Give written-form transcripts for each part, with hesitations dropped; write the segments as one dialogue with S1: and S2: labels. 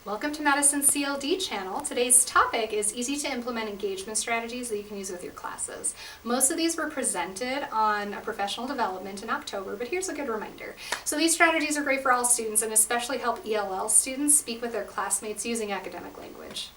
S1: Welcome to Madison CLD channel. Today's topic is easy to implement engagement strategies that you can use with your classes. Most of these were presented on a professional development in October, but here's a good reminder. So these strategies are great for all students and especially help ELL students speak with their classmates using academic language.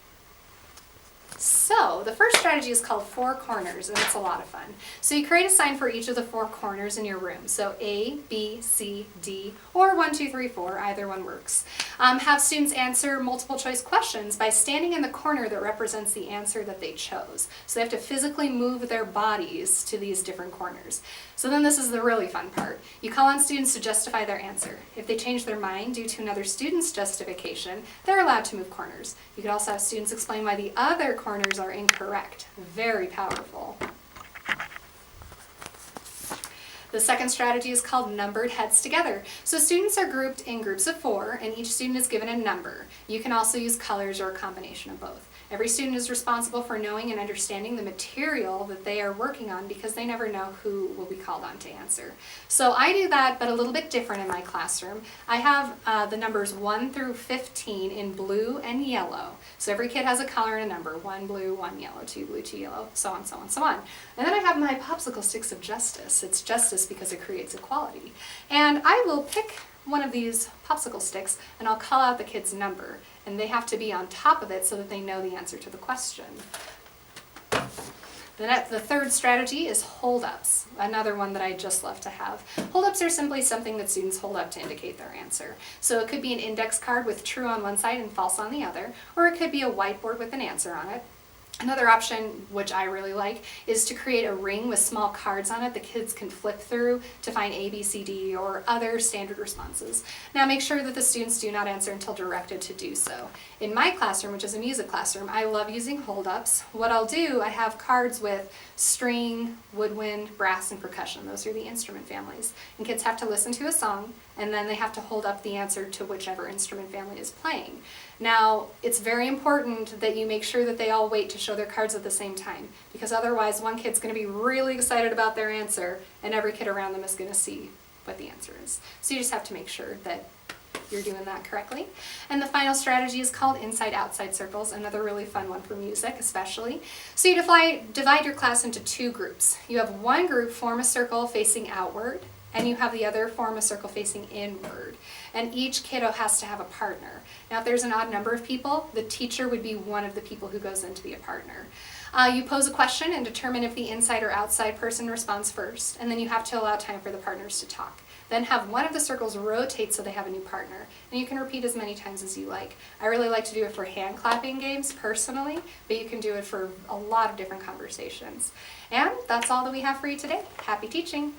S1: So the first strategy is called four corners, and it's a lot of fun. So you create a sign for each of the four corners in your room. So A, B, C, D, or 1, 2, 3, 4, either one works. Have students answer multiple choice questions by standing in the corner that represents the answer that they chose. So they have to physically move their bodies to these different corners. So then this is the really fun part. You call on students to justify their answer. If they change their mind due to another student's justification, they're allowed to move corners. You could also have students explain why the other corners are incorrect. Very powerful. The second strategy is called numbered heads together. So students are grouped in groups of 4, and each student is given a number. You can also use colors or a combination of both. Every student is responsible for knowing and understanding the material that they are working on because they never know who will be called on to answer. So I do that, but a little bit different in my classroom. I have the numbers 1 through 15 in blue and yellow. So every kid has a color and a number, 1 blue, 1 yellow, 2 blue, 2 yellow, so on, so on, so on. And then I have my popsicle sticks of justice. It's justice because it creates equality. And I will pick one of these popsicle sticks and I'll call out the kid's number, and they have to be on top of it so that they know the answer to the question. The third strategy is hold-ups, another one that I just love to have. Hold-ups are simply something that students hold up to indicate their answer. So it could be an index card with true on one side and false on the other, or it could be a whiteboard with an answer on it. Another option, which I really like, is to create a ring with small cards on it the kids can flip through to find A, B, C, D, or other standard responses. Now make sure that the students do not answer until directed to do so. In my classroom, which is a music classroom, I love using hold-ups. What I'll do, I have cards with string, woodwind, brass, and percussion. Those are the instrument families. And kids have to listen to a song, and then they have to hold up the answer to whichever instrument family is playing. Now, it's very important that you make sure that they all wait to show their cards at the same time, because otherwise one kid's going to be really excited about their answer, and every kid around them is going to see what the answer is. So you just have to make sure that you're doing that correctly. And the final strategy is called inside-outside circles, another really fun one for music especially. So you divide your class into 2 groups. You have one group form a circle facing outward, and you have the other form a circle facing inward. And each kiddo has to have a partner. Now if there's an odd number of people, the teacher would be one of the people who goes in to be a partner. You pose a question and determine if the inside or outside person responds first, and then you have to allow time for the partners to talk. Then have one of the circles rotate so they have a new partner, and you can repeat as many times as you like. I really like to do it for hand clapping games personally, but you can do it for a lot of different conversations. And that's all that we have for you today. Happy teaching!